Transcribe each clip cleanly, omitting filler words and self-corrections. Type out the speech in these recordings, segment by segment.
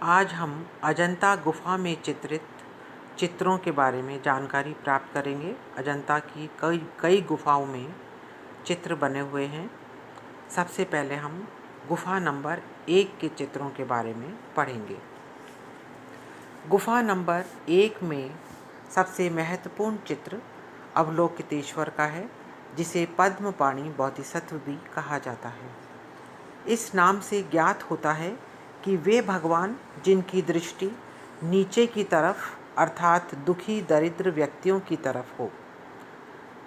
आज हम अजंता गुफा में चित्रित चित्रों के बारे में जानकारी प्राप्त करेंगे। अजंता की कई कई गुफाओं में चित्र बने हुए हैं। सबसे पहले हम गुफा नंबर 1 के चित्रों के बारे में पढ़ेंगे। गुफा नंबर 1 में सबसे महत्वपूर्ण चित्र अवलोकितेश्वर का है, जिसे पद्मपाणि बोधिसत्व भी कहा जाता है। इस नाम से ज्ञात होता है कि वे भगवान जिनकी दृष्टि नीचे की तरफ अर्थात दुखी दरिद्र व्यक्तियों की तरफ हो।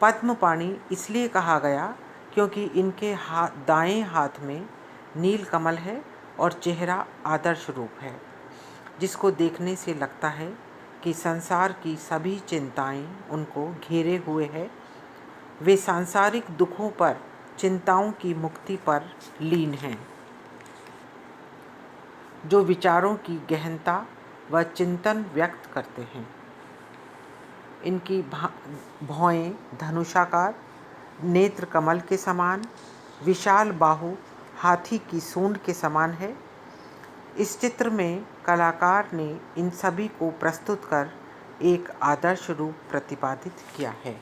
पद्मपाणि इसलिए कहा गया क्योंकि इनके दाएं हाथ में नील कमल है और चेहरा आदर्श रूप है, जिसको देखने से लगता है कि संसार की सभी चिंताएं उनको घेरे हुए है। वे सांसारिक दुखों पर, चिंताओं की मुक्ति पर लीन हैं, जो विचारों की गहनता व चिंतन व्यक्त करते हैं। इनकी भौएं धनुषाकार, नेत्र कमल के समान, विशाल बाहु हाथी की सूंड के समान है। इस चित्र में कलाकार ने इन सभी को प्रस्तुत कर एक आदर्श रूप प्रतिपादित किया है।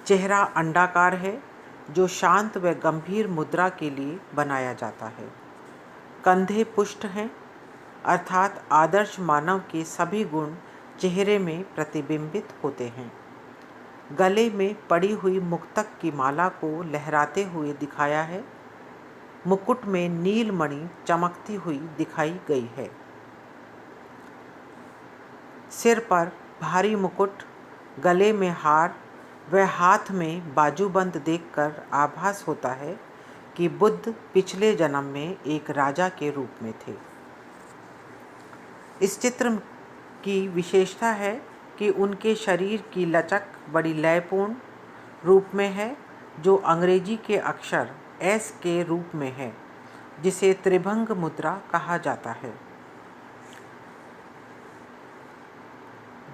चेहरा अंडाकार है, जो शांत व गंभीर मुद्रा के लिए बनाया जाता है। कंधे पुष्ट हैं, अर्थात आदर्श मानव के सभी गुण चेहरे में प्रतिबिंबित होते हैं। गले में पड़ी हुई मुक्तक की माला को लहराते हुए दिखाया है। मुकुट में नीलमणि चमकती हुई दिखाई गई है। सिर पर भारी मुकुट, गले में हार व हाथ में बाजूबंद देखकर आभास होता है कि बुद्ध पिछले जन्म में एक राजा के रूप में थे। इस चित्र की विशेषता है कि उनके शरीर की लचक बड़ी लयपूर्ण रूप में है, जो अंग्रेजी के अक्षर एस के रूप में है, जिसे त्रिभंग मुद्रा कहा जाता है।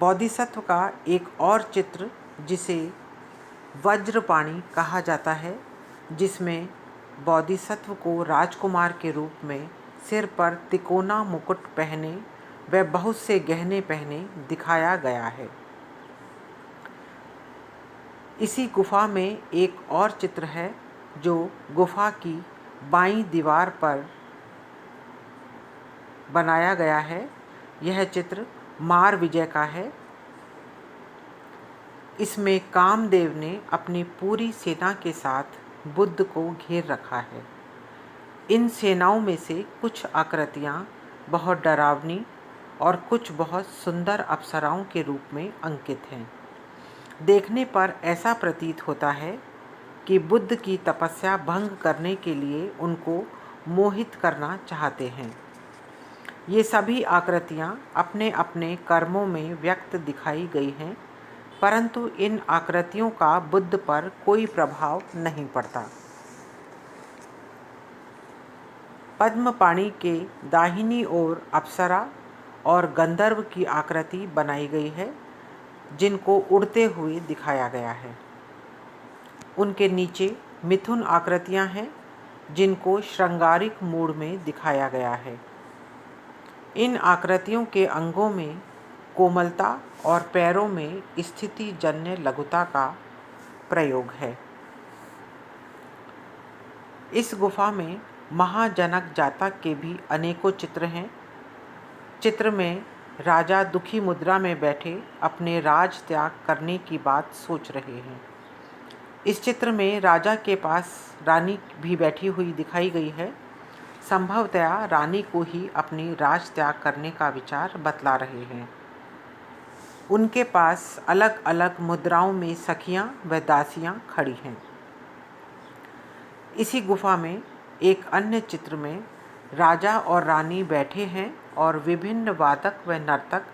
बोधिसत्व का एक और चित्र, जिसे वज्रपाणि कहा जाता है, जिसमें बोधिसत्व को राजकुमार के रूप में सिर पर तिकोना मुकुट पहने व बहुत से गहने पहने दिखाया गया है। इसी गुफा में एक और चित्र है, जो गुफा की बाईं दीवार पर बनाया गया है। यह चित्र मार विजय का है। इसमें कामदेव ने अपनी पूरी सेना के साथ बुद्ध को घेर रखा है। इन सेनाओं में से कुछ आकृतियां बहुत डरावनी और कुछ बहुत सुंदर अप्सराओं के रूप में अंकित हैं। देखने पर ऐसा प्रतीत होता है कि बुद्ध की तपस्या भंग करने के लिए उनको मोहित करना चाहते हैं। ये सभी आकृतियां अपने अपने कर्मों में व्यक्त दिखाई गई हैं, परंतु इन आकृतियों का बुद्ध पर कोई प्रभाव नहीं पड़ता। पद्मपाणि के दाहिनी ओर अप्सरा और गंधर्व की आकृति बनाई गई है, जिनको उड़ते हुए दिखाया गया है। उनके नीचे मिथुन आकृतियां हैं, जिनको श्रृंगारिक मूड में दिखाया गया है। इन आकृतियों के अंगों में कोमलता और पैरों में स्थिति जन्य लघुता का प्रयोग है। इस गुफा में महाजनक जातक के भी अनेकों चित्र हैं। चित्र में राजा दुखी मुद्रा में बैठे अपने राज त्याग करने की बात सोच रहे हैं। इस चित्र में राजा के पास रानी भी बैठी हुई दिखाई गई है। संभवतया रानी को ही अपनी राज त्याग करने का विचार बतला रहे हैं। उनके पास अलग अलग मुद्राओं में सखियां व दासियां खड़ी हैं। इसी गुफा में एक अन्य चित्र में राजा और रानी बैठे हैं और विभिन्न वादक व नर्तक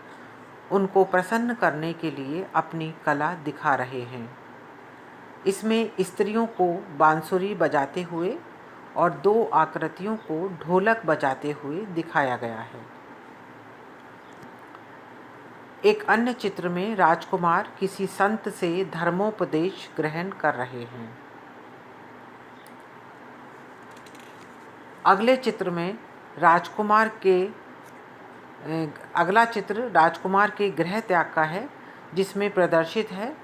उनको प्रसन्न करने के लिए अपनी कला दिखा रहे हैं। इसमें स्त्रियों को बांसुरी बजाते हुए और दो आकृतियों को ढोलक बजाते हुए दिखाया गया है। एक अन्य चित्र में राजकुमार किसी संत से धर्मोपदेश ग्रहण कर रहे हैं। अगले चित्र में राजकुमार के अगला चित्र राजकुमार के गृह त्याग का है, जिसमें प्रदर्शित है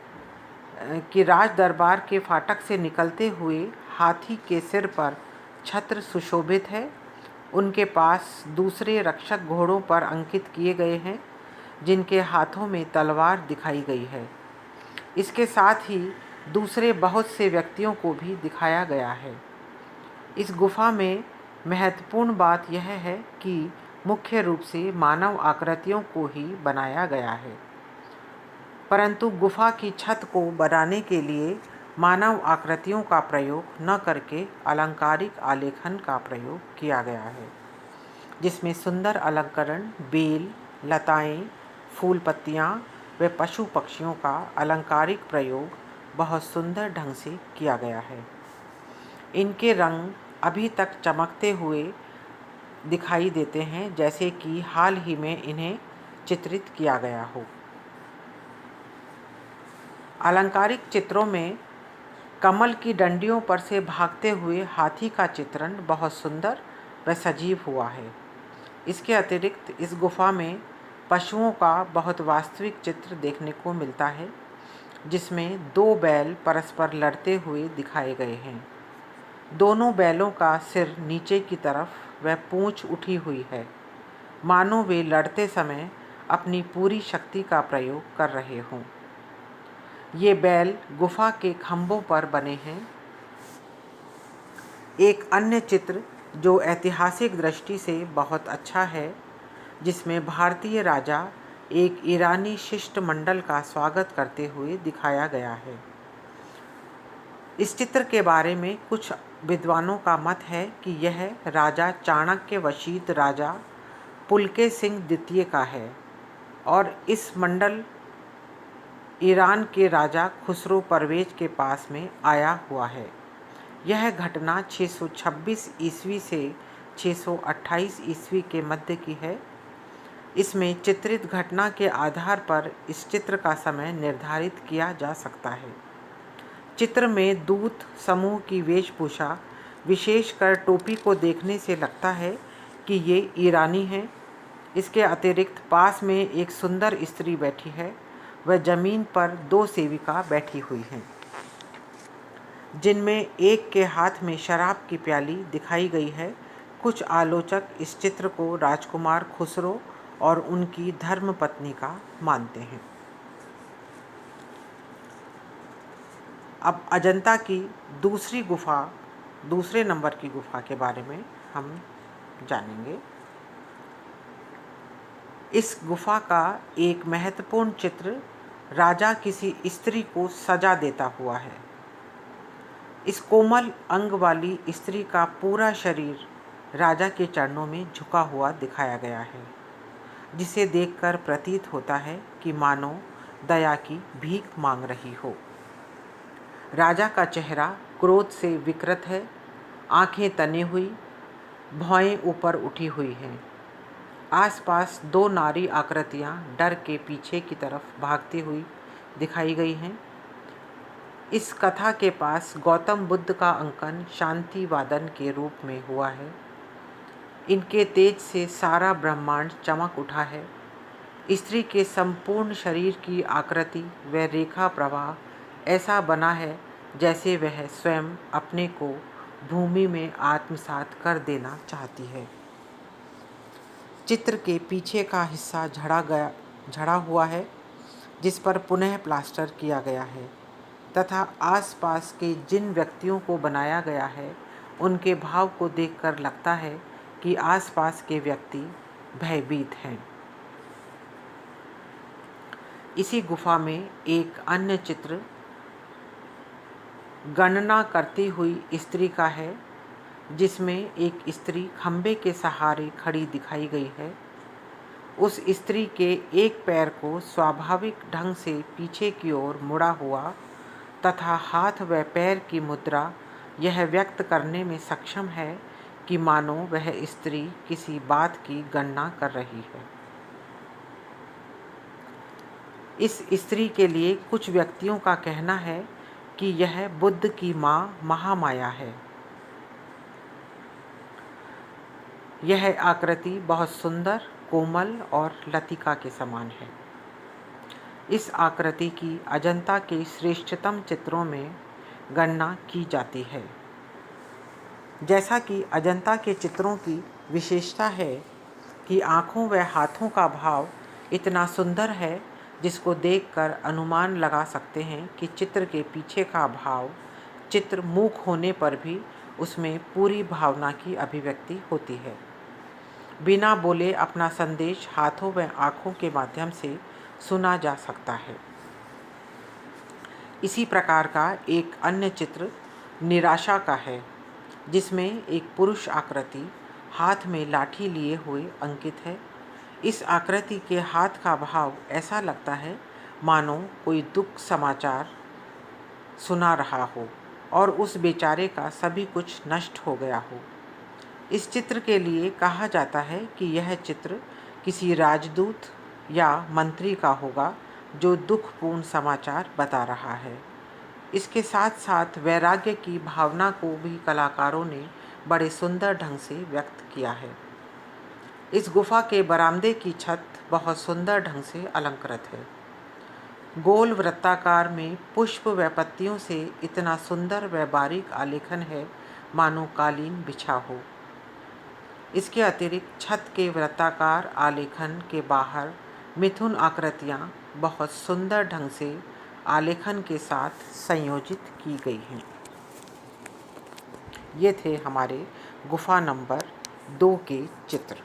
कि राज दरबार के फाटक से निकलते हुए हाथी के सिर पर छत्र सुशोभित है। उनके पास दूसरे रक्षक घोड़ों पर अंकित किए गए हैं, जिनके हाथों में तलवार दिखाई गई है। इसके साथ ही दूसरे बहुत से व्यक्तियों को भी दिखाया गया है। इस गुफा में महत्वपूर्ण बात यह है कि मुख्य रूप से मानव आकृतियों को ही बनाया गया है, परंतु गुफा की छत को बनाने के लिए मानव आकृतियों का प्रयोग न करके अलंकारिक आलेखन का प्रयोग किया गया है, जिसमें सुंदर अलंकरण, बेल, लताएं, फूल पत्तियां व पशु पक्षियों का अलंकारिक प्रयोग बहुत सुंदर ढंग से किया गया है। इनके रंग अभी तक चमकते हुए दिखाई देते हैं, जैसे कि हाल ही में इन्हें चित्रित किया गया हो। अलंकारिक चित्रों में कमल की डंडियों पर से भागते हुए हाथी का चित्रण बहुत सुंदर व सजीव हुआ है। इसके अतिरिक्त इस गुफा में पशुओं का बहुत वास्तविक चित्र देखने को मिलता है, जिसमें 2 बैल परस्पर लड़ते हुए दिखाए गए हैं। दोनों बैलों का सिर नीचे की तरफ व पूंछ उठी हुई है, मानो वे लड़ते समय अपनी पूरी शक्ति का प्रयोग कर रहे हों। ये बैल गुफा के खंभों पर बने हैं। एक अन्य चित्र जो ऐतिहासिक दृष्टि से बहुत अच्छा है, जिसमें भारतीय राजा एक ईरानी शिष्टमंडल का स्वागत करते हुए दिखाया गया है। इस चित्र के बारे में कुछ विद्वानों का मत है कि यह राजा चाणक्य वशीत राजा पुलके सिंह द्वितीय का है और इस मंडल ईरान के राजा खुसरो परवेज के पास में आया हुआ है। यह घटना 626 ईस्वी से 628 ईस्वी के मध्य की है। इसमें चित्रित घटना के आधार पर इस चित्र का समय निर्धारित किया जा सकता है। चित्र में दूत समूह की वेशभूषा, विशेषकर टोपी को देखने से लगता है कि ये ईरानी हैं। इसके अतिरिक्त पास में एक सुंदर स्त्री बैठी है व जमीन पर 2 सेविका बैठी हुई हैं, जिनमें एक के हाथ में शराब की प्याली दिखाई गई है। कुछ आलोचक इस चित्र को राजकुमार खुसरो और उनकी धर्मपत्नी का मानते हैं। अब अजंता की दूसरे नंबर की गुफा के बारे में हम जानेंगे। इस गुफा का एक महत्वपूर्ण चित्र राजा किसी स्त्री को सजा देता हुआ है। इस कोमल अंग वाली स्त्री का पूरा शरीर राजा के चरणों में झुका हुआ दिखाया गया है, जिसे देखकर प्रतीत होता है कि मानो दया की भीख मांग रही हो। राजा का चेहरा क्रोध से विकृत है, आंखें तनी हुई, भौहें ऊपर उठी हुई हैं। आसपास 2 नारी आकृतियां डर के पीछे की तरफ भागती हुई दिखाई गई हैं। इस कथा के पास गौतम बुद्ध का अंकन शांति वादन के रूप में हुआ है। इनके तेज से सारा ब्रह्मांड चमक उठा है। स्त्री के संपूर्ण शरीर की आकृति व रेखा प्रवाह ऐसा बना है जैसे वह स्वयं अपने को भूमि में आत्मसात कर देना चाहती है। चित्र के पीछे का हिस्सा झड़ा हुआ है, जिस पर पुनः प्लास्टर किया गया है तथा आसपास के जिन व्यक्तियों को बनाया गया है उनके भाव को देखकर लगता है कि आसपास के व्यक्ति भयभीत हैं। इसी गुफा में एक अन्य चित्र गणना करती हुई स्त्री का है, जिसमें एक स्त्री खंबे के सहारे खड़ी दिखाई गई है। उस स्त्री के एक पैर को स्वाभाविक ढंग से पीछे की ओर मुड़ा हुआ तथा हाथ व पैर की मुद्रा यह व्यक्त करने में सक्षम है कि मानो वह स्त्री किसी बात की गणना कर रही है। इस स्त्री के लिए कुछ व्यक्तियों का कहना है कि यह बुद्ध की माँ महामाया है। यह आकृति बहुत सुंदर, कोमल और लतिका के समान है। इस आकृति की अजंता के श्रेष्ठतम चित्रों में गणना की जाती है। जैसा कि अजंता के चित्रों की विशेषता है कि आँखों व हाथों का भाव इतना सुंदर है जिसको देखकर अनुमान लगा सकते हैं कि चित्र के पीछे का भाव चित्र मूक होने पर भी उसमें पूरी भावना की अभिव्यक्ति होती है। बिना बोले अपना संदेश हाथों व आँखों के माध्यम से सुना जा सकता है। इसी प्रकार का एक अन्य चित्र निराशा का है, जिसमें एक पुरुष आकृति हाथ में लाठी लिए हुए अंकित है। इस आकृति के हाथ का भाव ऐसा लगता है मानो कोई दुख समाचार सुना रहा हो और उस बेचारे का सभी कुछ नष्ट हो गया हो। इस चित्र के लिए कहा जाता है कि यह चित्र किसी राजदूत या मंत्री का होगा जो दुखपूर्ण समाचार बता रहा है। इसके साथ साथ वैराग्य की भावना को भी कलाकारों ने बड़े सुंदर ढंग से व्यक्त किया है। इस गुफा के बरामदे की छत बहुत सुंदर ढंग से अलंकृत है। गोल वृत्ताकार में पुष्प व पत्तियों से इतना सुंदर व बारीक आलेखन है मानो कालीन बिछा हो। इसके अतिरिक्त छत के वृत्ताकार आलेखन के बाहर मिथुन आकृतियाँ बहुत सुंदर ढंग से आलेखन के साथ संयोजित की गई हैं। ये थे हमारे गुफा नंबर 2 के चित्र।